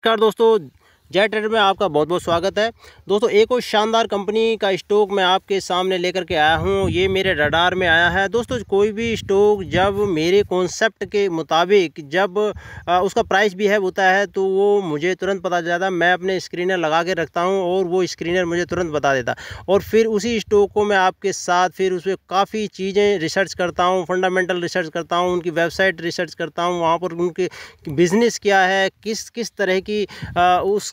नमस्कार दोस्तों, जय ट्रेडर में आपका बहुत बहुत स्वागत है। दोस्तों एक और शानदार कंपनी का स्टॉक मैं आपके सामने लेकर के आया हूं। ये मेरे रडार में आया है। दोस्तों कोई भी स्टॉक जब मेरे कॉन्सेप्ट के मुताबिक जब उसका प्राइस भी है होता है तो वो मुझे तुरंत पता चल जाता है। मैं अपने स्क्रीनर लगा के रखता हूं और वो स्क्रीनर मुझे तुरंत बता देता और फिर उसी स्टॉक को मैं आपके साथ फिर उसमें काफ़ी चीज़ें रिसर्च करता हूँ, फंडामेंटल रिसर्च करता हूँ, उनकी वेबसाइट रिसर्च करता हूँ, वहाँ पर उनके बिज़नेस क्या है, किस किस तरह की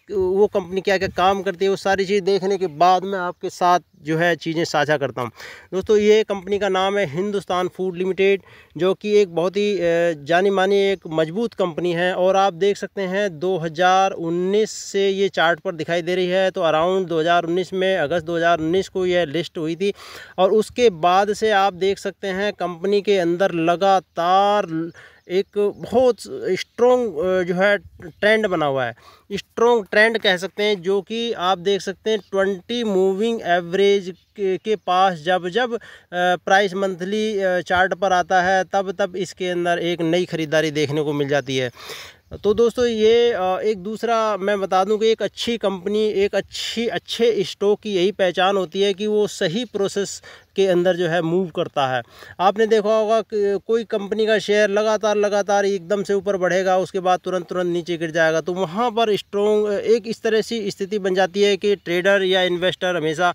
वो कंपनी क्या क्या काम करती है, वो सारी चीज़ देखने के बाद मैं आपके साथ जो है चीज़ें साझा करता हूं। दोस्तों ये कंपनी का नाम है हिंदुस्तान फूड लिमिटेड, जो कि एक बहुत ही जानी मानी एक मजबूत कंपनी है। और आप देख सकते हैं 2019 से ये चार्ट पर दिखाई दे रही है। तो अराउंड 2019 में अगस्त 2019 को यह लिस्ट हुई थी और उसके बाद से आप देख सकते हैं कंपनी के अंदर लगातार एक बहुत स्ट्रॉन्ग जो है ट्रेंड बना हुआ है, स्ट्रॉन्ग ट्रेंड कह सकते हैं, जो कि आप देख सकते हैं 20 मूविंग एवरेज के पास जब जब प्राइस मंथली चार्ट पर आता है तब तब इसके अंदर एक नई खरीदारी देखने को मिल जाती है। तो दोस्तों ये एक दूसरा मैं बता दूं कि एक अच्छी कंपनी, एक अच्छे स्टॉक की यही पहचान होती है कि वो सही प्रोसेस के अंदर जो है मूव करता है। आपने देखा होगा कि कोई कंपनी का शेयर लगातार एकदम से ऊपर बढ़ेगा, उसके बाद तुरंत नीचे गिर जाएगा, तो वहाँ पर स्ट्रॉन्ग एक इस तरह से स्थिति बन जाती है कि ट्रेडर या इन्वेस्टर हमेशा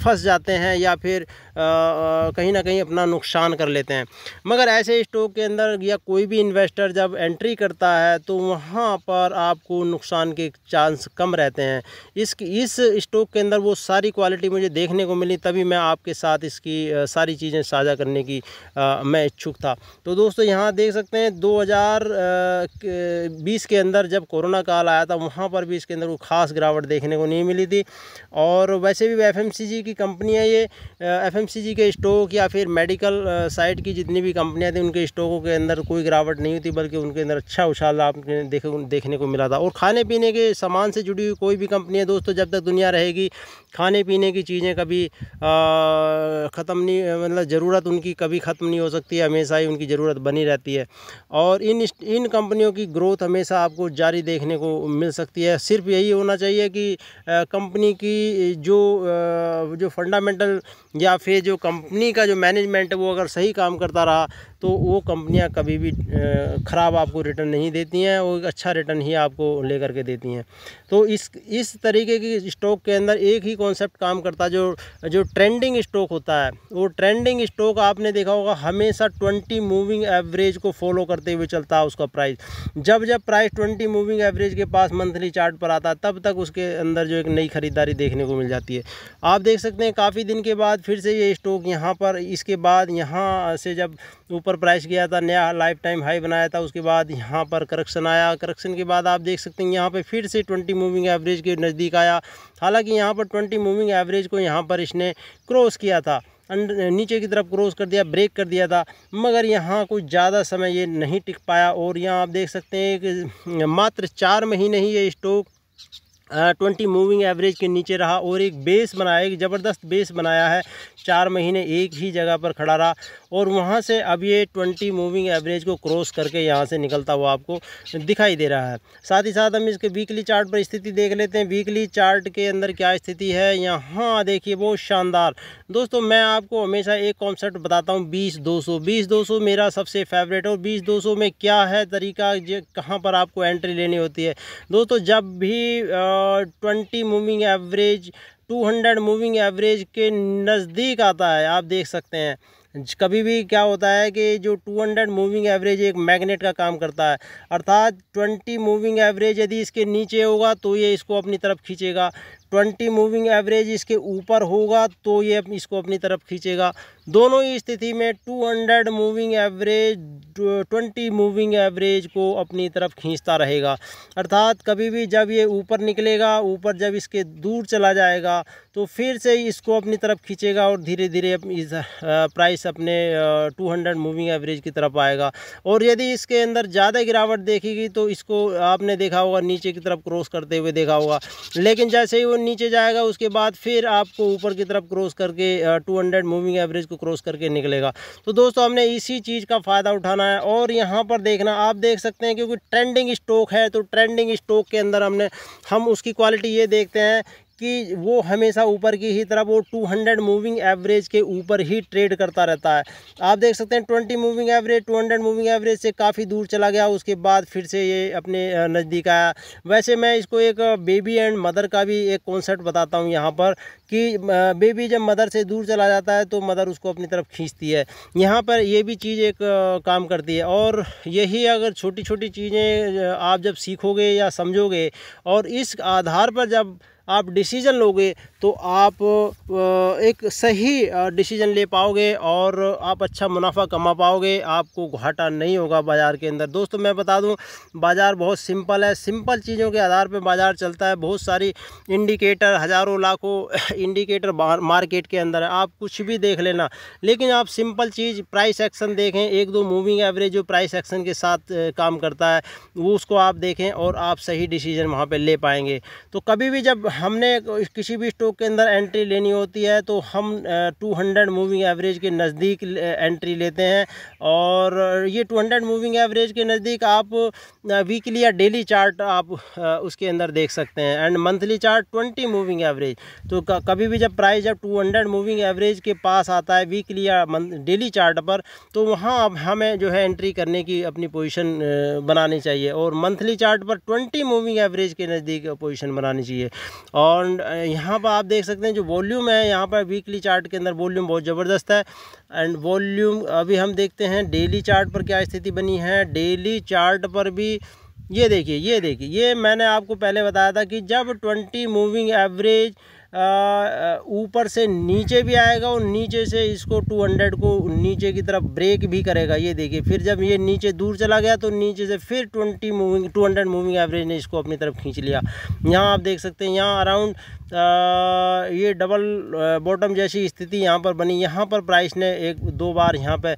फंस जाते हैं या फिर कहीं ना कहीं अपना नुकसान कर लेते हैं। मगर ऐसे स्टॉक के अंदर या कोई भी इन्वेस्टर जब एंट्री करता है तो वहाँ पर आपको नुकसान के चांस कम रहते हैं। इस स्टॉक के अंदर वो सारी क्वालिटी मुझे देखने को मिली, तभी मैं आपके साथ इसकी सारी चीज़ें साझा करने की मैं इच्छुक था। तो दोस्तों यहाँ देख सकते हैं 2020 के अंदर जब कोरोना काल आया था वहाँ पर भी इसके अंदर कोई ख़ास गिरावट देखने को नहीं मिली थी। और वैसे भी FMCG की कंपनी है ये। FMCG के स्टॉक या फिर मेडिकल साइड की जितनी भी कंपनियां थी उनके स्टॉकों के अंदर कोई गिरावट नहीं होती, बल्कि उनके अंदर अच्छा उछाल आपने देखने को मिला था। और खाने पीने के सामान से जुड़ी हुई कोई भी कंपनी है दोस्तों, जब तक दुनिया रहेगी खाने पीने की चीज़ें कभी ख़त्म नहीं, मतलब ज़रूरत उनकी कभी ख़त्म नहीं हो सकती है, हमेशा ही उनकी ज़रूरत बनी रहती है। और इन कंपनियों की ग्रोथ हमेशा आपको जारी देखने को मिल सकती है। सिर्फ यही होना चाहिए कि कंपनी की जो फंडामेंटल या फिर जो कंपनी का जो मैनेजमेंट है वो अगर सही काम करता रहा तो वो कंपनियां कभी भी ख़राब आपको रिटर्न नहीं देती हैं, वो एक अच्छा रिटर्न ही आपको लेकर के देती हैं। तो इस तरीके की स्टॉक के अंदर एक ही कॉन्सेप्ट काम करता है, जो ट्रेंडिंग स्टॉक होता है। वो ट्रेंडिंग स्टॉक आपने देखा होगा हमेशा 20 मूविंग एवरेज को फॉलो करते हुए चलता है। उसका प्राइस जब प्राइस 20 मूविंग एवरेज के पास मंथली चार्ट पर आता है तब तक उसके अंदर जो एक नई खरीदारी देखने को मिल जाती है। आप देख सकते हैं काफ़ी दिन के बाद फिर से ये स्टॉक यहाँ पर, इसके बाद यहाँ से जब ऊपर प्राइस गया था, नया लाइफ टाइम हाई बनाया था, उसके बाद यहाँ पर करेक्शन आया। करेक्शन के बाद आप देख सकते हैं यहाँ पे फिर से 20 मूविंग एवरेज के नज़दीक आया। हालांकि यहाँ पर 20 मूविंग एवरेज को यहाँ पर इसने क्रॉस किया था, नीचे की तरफ क्रॉस कर दिया, ब्रेक कर दिया था, मगर यहाँ कुछ ज़्यादा समय ये नहीं टिक पाया। और यहाँ आप देख सकते हैं कि मात्र 4 महीने ही ये स्टॉक 20 मूविंग एवरेज के नीचे रहा और एक बेस बनाया, एक ज़बरदस्त बेस बनाया है। 4 महीने एक ही जगह पर खड़ा रहा और वहाँ से अब ये 20 मूविंग एवरेज को क्रॉस करके यहाँ से निकलता हुआ आपको दिखाई दे रहा है। साथ ही साथ हम इसके वीकली चार्ट पर स्थिति देख लेते हैं। वीकली चार्ट के अंदर क्या स्थिति है, यहाँ देखिए बहुत शानदार। दोस्तों मैं आपको हमेशा एक कॉन्सेप्ट बताता हूँ, 20-200 मेरा सबसे फेवरेट। और 20-200 में क्या है तरीका, कहाँ पर आपको एंट्री लेनी होती है। दोस्तों जब भी 20 मूविंग एवरेज 200 मूविंग एवरेज के नज़दीक आता है, आप देख सकते हैं कभी भी क्या होता है कि जो 200 मूविंग एवरेज एक मैग्नेट का काम करता है, अर्थात 20 मूविंग एवरेज यदि इसके नीचे होगा तो ये इसको अपनी तरफ खींचेगा, 20 मूविंग एवरेज इसके ऊपर होगा तो ये इसको अपनी तरफ खींचेगा। दोनों ही स्थिति में 200 मूविंग एवरेज 20 मूविंग एवरेज को अपनी तरफ खींचता रहेगा। अर्थात कभी भी जब ये ऊपर निकलेगा, ऊपर जब इसके दूर चला जाएगा तो फिर से इसको अपनी तरफ खींचेगा और धीरे धीरे इस प्राइस अपने 200 मूविंग एवरेज की तरफ आएगा। और यदि इसके अंदर ज़्यादा गिरावट देखेगी तो इसको आपने देखा होगा नीचे की तरफ क्रॉस करते हुए देखा होगा, लेकिन जैसे ही वो नीचे जाएगा, उसके बाद फिर आपको ऊपर की तरफ क्रॉस करके 200 मूविंग एवरेज को क्रॉस करके निकलेगा। तो दोस्तों हमने इसी चीज़ का फ़ायदा उठाना है। और यहाँ पर देखना, आप देख सकते हैं क्योंकि ट्रेंडिंग स्टॉक है, तो ट्रेंडिंग स्टॉक के अंदर हम उसकी क्वालिटी ये देखते हैं कि वो हमेशा ऊपर की ही तरफ वो 200 मूविंग एवरेज के ऊपर ही ट्रेड करता रहता है। आप देख सकते हैं 20 मूविंग एवरेज 200 मूविंग एवरेज से काफ़ी दूर चला गया, उसके बाद फिर से ये अपने नज़दीक आया। वैसे मैं इसको एक बेबी एंड मदर का भी एक कॉन्सेप्ट बताता हूँ यहाँ पर कि बेबी जब मदर से दूर चला जाता है तो मदर उसको अपनी तरफ खींचती है। यहाँ पर ये भी चीज़ एक काम करती है। और यही अगर छोटी छोटी चीज़ें आप जब सीखोगे या समझोगे और इस आधार पर जब आप डिसीज़न लोगे तो आप एक सही डिसीज़न ले पाओगे और आप अच्छा मुनाफा कमा पाओगे, आपको घाटा नहीं होगा बाज़ार के अंदर। दोस्तों मैं बता दूं, बाज़ार बहुत सिंपल है, सिंपल चीज़ों के आधार पर बाज़ार चलता है। बहुत सारी इंडिकेटर, हज़ारों लाखों इंडिकेटर मार्केट के अंदर है, आप कुछ भी देख लेना, लेकिन आप सिंपल चीज़ प्राइस एक्शन देखें, एक दो मूविंग एवरेज जो प्राइस एक्शन के साथ काम करता है वो उसको आप देखें और आप सही डिसीज़न वहाँ पर ले पाएंगे। तो कभी भी जब हमने किसी भी स्टॉक के अंदर एंट्री लेनी होती है तो हम 200 मूविंग एवरेज के नज़दीक एंट्री लेते हैं। और ये 200 मूविंग एवरेज के नज़दीक आप वीकली या डेली चार्ट आप उसके अंदर देख सकते हैं, and monthly chart 20 moving average. तो कभी भी जब प्राइस जब 200 मूविंग एवरेज के पास आता है वीकली या डेली चार्ट पर, तो वहाँ अब हमें जो है एंट्री करने की अपनी पोजीशन बनानी चाहिए। और मंथली चार्ट पर 20 मूविंग एवरेज के नज़दीक पोजीशन बनानी चाहिए। और यहाँ पर आप देख सकते हैं जो वॉल्यूम है, यहाँ पर वीकली चार्ट के अंदर वॉल्यूम बहुत ज़बरदस्त है। एंड वॉल्यूम अभी हम देखते हैं डेली चार्ट पर क्या स्थिति बनी है। डेली चार्ट पर भी ये देखिए, ये मैंने आपको पहले बताया था कि जब 20 मूविंग एवरेज ऊपर से नीचे भी आएगा और नीचे से इसको 200 को नीचे की तरफ ब्रेक भी करेगा। ये देखिए, फिर जब ये नीचे दूर चला गया तो नीचे से फिर 200 मूविंग एवरेज ने इसको अपनी तरफ खींच लिया। यहाँ आप देख सकते हैं, यहाँ अराउंड ये डबल बॉटम जैसी स्थिति यहाँ पर बनी। यहाँ पर प्राइस ने एक दो बार यहाँ पे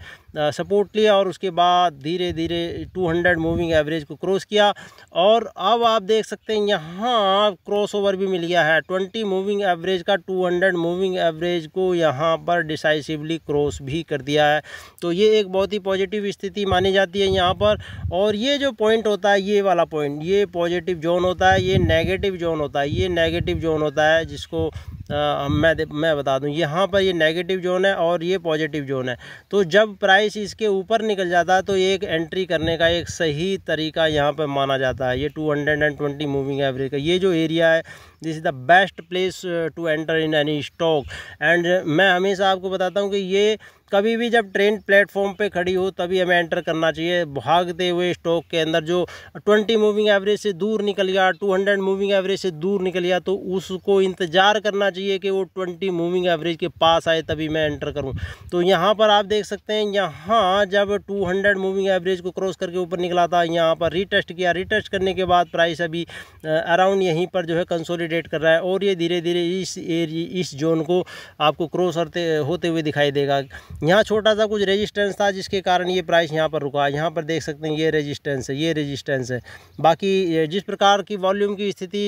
सपोर्ट लिया और उसके बाद धीरे धीरे 200 मूविंग एवरेज को क्रॉस किया। और अब आप देख सकते हैं यहाँ क्रॉस ओवर भी मिल गया है 20 मूविंग एवरेज का, 200 मूविंग एवरेज को यहाँ पर डिसाइसिवली क्रॉस भी कर दिया है। तो ये एक बहुत ही पॉजिटिव स्थिति मानी जाती है यहाँ पर। और ये जो पॉइंट होता है, ये वाला पॉइंट, ये पॉजिटिव जोन होता है, ये नेगेटिव जोन होता है, ये नेगेटिव जोन होता है जिसको मैं बता दूं, यहाँ पर ये नेगेटिव जोन है और ये पॉजिटिव जोन है। तो जब प्राइस इसके ऊपर निकल जाता है तो एक एंट्री करने का एक सही तरीका यहाँ पर माना जाता है। ये 220 मूविंग एवरेज का ये जो एरिया है, this is the best place to enter in any stock. And मैं हमेशा आपको बताता हूँ कि ये कभी भी जब ट्रेंड प्लेटफॉर्म पे खड़ी हो तभी हमें एंटर करना चाहिए। भागते हुए स्टॉक के अंदर जो 20 मूविंग एवरेज से दूर निकल गया, 200 मूविंग एवरेज से दूर निकल गया, तो उसको इंतज़ार करना चाहिए कि वो 20 मूविंग एवरेज के पास आए तभी मैं एंटर करूं। तो यहाँ पर आप देख सकते हैं, यहाँ जब 200 मूविंग एवरेज को क्रॉस करके ऊपर निकला था, यहाँ पर रीटेस्ट किया, रीटेस्ट करने के बाद प्राइस अभी अराउंड यहीं पर जो है कंसोलिडेट कर रहा है और ये धीरे धीरे इस जोन को आपको क्रॉस होते हुए दिखाई देगा। यहाँ छोटा सा कुछ रेजिस्टेंस था जिसके कारण ये प्राइस यहाँ पर रुका। यहाँ पर देख सकते हैं ये रेजिस्टेंस है, ये रेजिस्टेंस है। बाकी जिस प्रकार की वॉल्यूम की स्थिति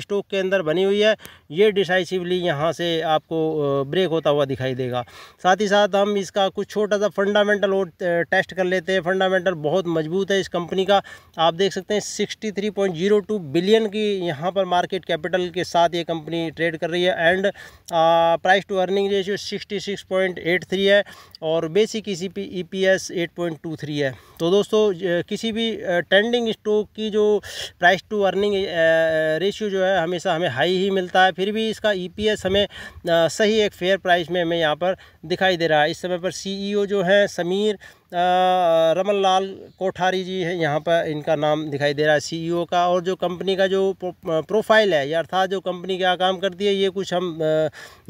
स्टॉक के अंदर बनी हुई है, ये डिसाइसिवली यहाँ से आपको ब्रेक होता हुआ दिखाई देगा। साथ ही साथ हम इसका कुछ छोटा सा फंडामेंटल और टेस्ट कर लेते हैं। फंडामेंटल बहुत मजबूत है इस कंपनी का। आप देख सकते हैं 63.02 बिलियन की यहाँ पर मार्केट कैपिटल के साथ ये कंपनी ट्रेड कर रही है। And price to earning ratio 66.83 है और बेसिक EPS 8.23 है। तो दोस्तों किसी भी ट्रेंडिंग स्टॉक की जो प्राइस टू अर्निंग रेशियो जो है हमेशा हमें हाई ही मिलता है, फिर भी इसका EPS हमें सही एक फेयर प्राइस में हमें यहाँ पर दिखाई दे रहा है। इस समय पर CEO जो है समीर रमन लाल कोठारी जी है, यहाँ पर इनका नाम दिखाई दे रहा है CEO का। और जो कंपनी का जो प्रोफाइल है, या अर्थात जो कंपनी क्या काम करती है, ये कुछ हम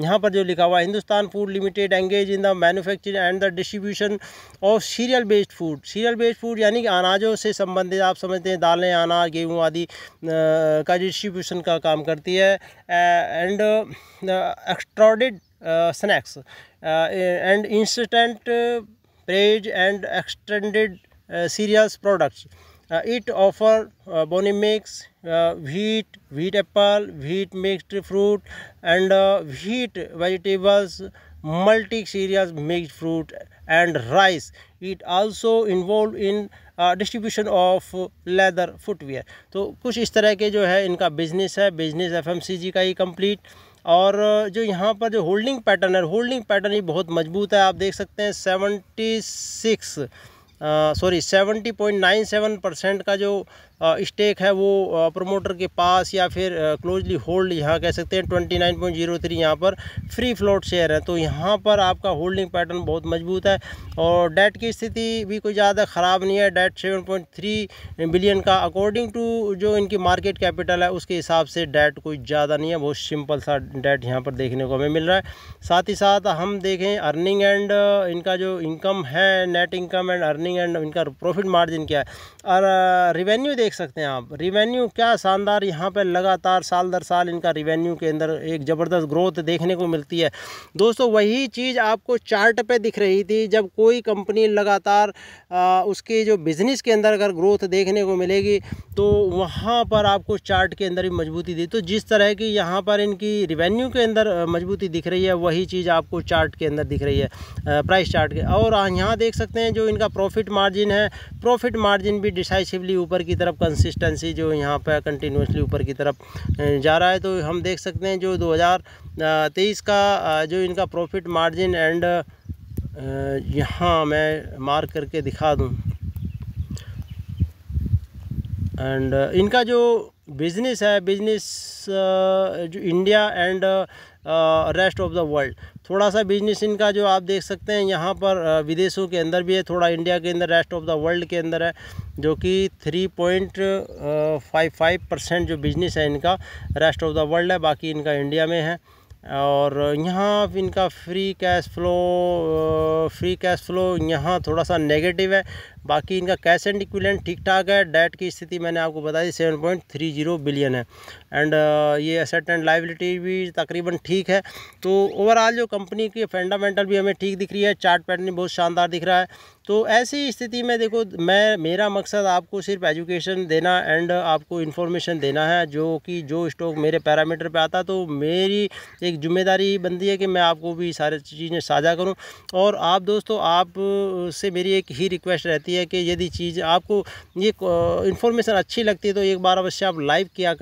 यहाँ पर जो लिखा हुआ है, Hindustan food limited engage in the manufacturing and the distribution of serial based food. Serial based food यानी कि अनाजों से संबंधित, आप समझते हैं दालें, अनाज, गेहूँ आदि का डिस्ट्रीब्यूशन का काम करती है। And extruded snacks and instant प्रेज and extended cereals products It offer bone mix, wheat apple, wheat mixed fruit, and wheat vegetables, multi cereals mixed fruit, and rice. It also involved in distribution of leather footwear. तो कुछ इस तरह के जो है इनका business है, business FMCG का ही कंप्लीट। और जो यहाँ पर जो होल्डिंग पैटर्न है, होल्डिंग पैटर्न ही बहुत मजबूत है। आप देख सकते हैं 70.97% का जो स्टेक है वो प्रमोटर के पास, या फिर क्लोजली होल्ड यहाँ कह सकते हैं 29.03 यहाँ पर फ्री फ्लोट शेयर है। तो यहाँ पर आपका होल्डिंग पैटर्न बहुत मजबूत है। और डेट की स्थिति भी कोई ज़्यादा ख़राब नहीं है। डेट 7.3 बिलियन का अकॉर्डिंग टू जो इनकी मार्केट कैपिटल है उसके हिसाब से डेट कोई ज़्यादा नहीं है, बहुत सिंपल सा डेट यहाँ पर देखने को हमें मिल रहा है। साथ ही साथ हम देखें अर्निंग एंड इनका जो इनकम है, net income and earning and इनका प्रॉफिट मार्जिन क्या है, और रिवेन्यू देख सकते हैं आप। रिवेन्यू क्या शानदार यहाँ पर लगातार साल दर साल इनका रिवेन्यू के अंदर एक ज़बरदस्त ग्रोथ देखने को मिलती है। दोस्तों वही चीज़ आपको चार्ट पे दिख रही थी। जब कोई कंपनी लगातार उसके जो बिज़नेस के अंदर अगर ग्रोथ देखने को मिलेगी तो वहाँ पर आपको चार्ट के अंदर ही मजबूती दी। तो जिस तरह की यहाँ पर इनकी रिवेन्यू के अंदर मजबूती दिख रही है वही चीज़ आपको चार्ट के अंदर दिख रही है, प्राइस चार्ट के। और यहाँ देख सकते हैं जो इनका प्रॉफिट मार्जिन है, प्रॉफिट मार्जिन भी डिसाइसिवली ऊपर की तरफ, कंसिस्टेंसी जो यहाँ पर कंटिन्यूसली ऊपर की तरफ जा रहा है। तो हम देख सकते हैं जो 2023 का जो इनका प्रॉफिट मार्जिन एंड यहाँ मैं मार्क करके दिखा दूँ, एंड इनका जो बिज़नेस है, बिज़नेस जो India and rest of the world, थोड़ा सा बिजनेस इनका जो आप देख सकते हैं यहाँ पर विदेशों के अंदर भी है, थोड़ा इंडिया के अंदर, रेस्ट ऑफ द वर्ल्ड के अंदर है, जो कि 3.55% जो बिजनेस है इनका रेस्ट ऑफ द वर्ल्ड है, बाकी इनका इंडिया में है। और यहाँ इनका फ्री कैश फ्लो यहाँ थोड़ा सा नेगेटिव है, बाकी इनका कैश एंड इक्विवेलेंट ठीक ठाक है। डेट की स्थिति मैंने आपको बता दी 7.30 बिलियन है, एंड ये एसेट एंड लायबिलिटी भी तकरीबन ठीक है। तो ओवरऑल जो कंपनी की फंडामेंटल भी हमें ठीक दिख रही है, चार्ट पैटर्न बहुत शानदार दिख रहा है। तो ऐसी स्थिति में देखो, मेरा मकसद आपको सिर्फ एजुकेशन देना एंड आपको इन्फॉर्मेशन देना है, जो कि जो स्टॉक मेरे पैरामीटर पे आता, तो मेरी एक जिम्मेदारी बनती है कि मैं आपको भी सारी चीज़ें साझा करूं। और आप दोस्तों, आप से मेरी एक ही रिक्वेस्ट रहती है कि यदि चीज़ आपको ये इन्फॉर्मेशन अच्छी लगती है तो एक बार अवश्य आप लाइक किया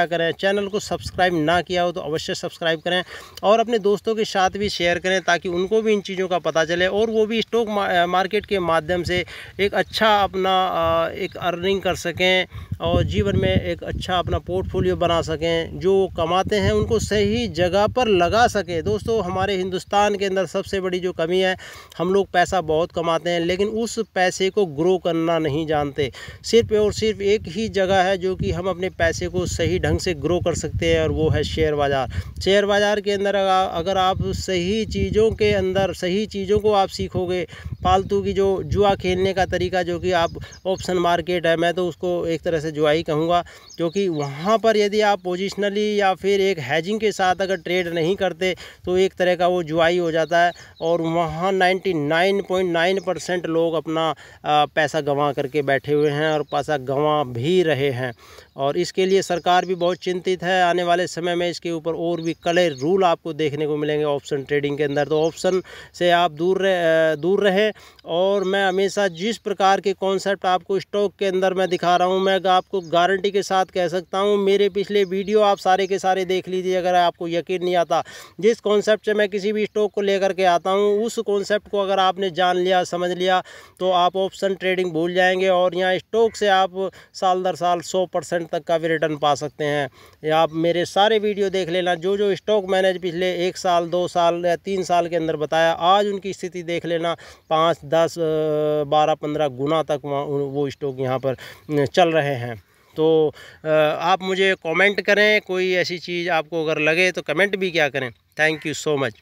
करें, चैनल को सब्सक्राइब ना किया हो तो अवश्य सब्सक्राइब करें, और अपने दोस्तों के साथ भी शेयर करें ताकि उनको भी इन चीज़ों का पता चले और वो भी स्टॉक मार्केट के माध्यम से एक अच्छा अपना एक अर्निंग कर सकें और जीवन में एक अच्छा अपना पोर्टफोलियो बना सकें, जो कमाते हैं उनको सही जगह पर लगा सकें। दोस्तों हमारे हिंदुस्तान के अंदर सबसे बड़ी जो कमी है, हम लोग पैसा बहुत कमाते हैं लेकिन उस पैसे को ग्रो करना नहीं जानते। सिर्फ और सिर्फ एक ही जगह है जो कि हम अपने पैसे को सही ढंग से ग्रो कर सकते हैं, और वो है शेयर बाज़ार। शेयर बाज़ार के अंदर अगर आप सही चीज़ों के अंदर सही चीज़ों को आप सीखोगे, फालतू की जो जुआ खेलने का तरीका जो कि आप ऑप्शन मार्केट है, मैं तो उसको एक तरह से जुआ ही कहूँगा, क्योंकि वहाँ पर यदि आप पोजिशनली या फिर एक हैजिंग के साथ अगर ट्रेड नहीं करते तो एक तरह का वो जुआई हो जाता है, और वहाँ 99.9% लोग अपना पैसा गंवा करके बैठे हुए हैं और पैसा गंवा भी रहे हैं। और इसके लिए सरकार भी बहुत चिंतित है। आने वाले समय में इसके ऊपर और भी कड़े रूल आपको देखने को मिलेंगे ऑप्शन ट्रेडिंग के अंदर, तो ऑप्शन से आप दूर रहें। और मैं हमेशा जिस प्रकार के कॉन्सेप्ट आपको स्टॉक के अंदर मैं दिखा रहा हूं, मैं आपको गारंटी के साथ कह सकता हूं, मेरे पिछले वीडियो आप सारे के सारे देख लीजिए। अगर आपको यकीन नहीं आता, जिस कॉन्सेप्ट से मैं किसी भी स्टॉक को लेकर के आता हूं, उस कॉन्सेप्ट को अगर आपने जान लिया, समझ लिया, तो आप ऑप्शन ट्रेडिंग भूल जाएंगे और यहाँ स्टॉक से आप साल दर साल 100% तक का भी रिटर्न पा सकते हैं। या आप मेरे सारे वीडियो देख लेना, जो जो स्टॉक मैंने पिछले 1 साल 2 साल या 3 साल के अंदर बताया, आज उनकी स्थिति देख लेना, 5 10 12 15 गुना तक वो स्टॉक यहाँ पर चल रहे हैं। तो आप मुझे कमेंट करें, कोई ऐसी चीज़ आपको अगर लगे तो कमेंट भी क्या करें। Thank you so much.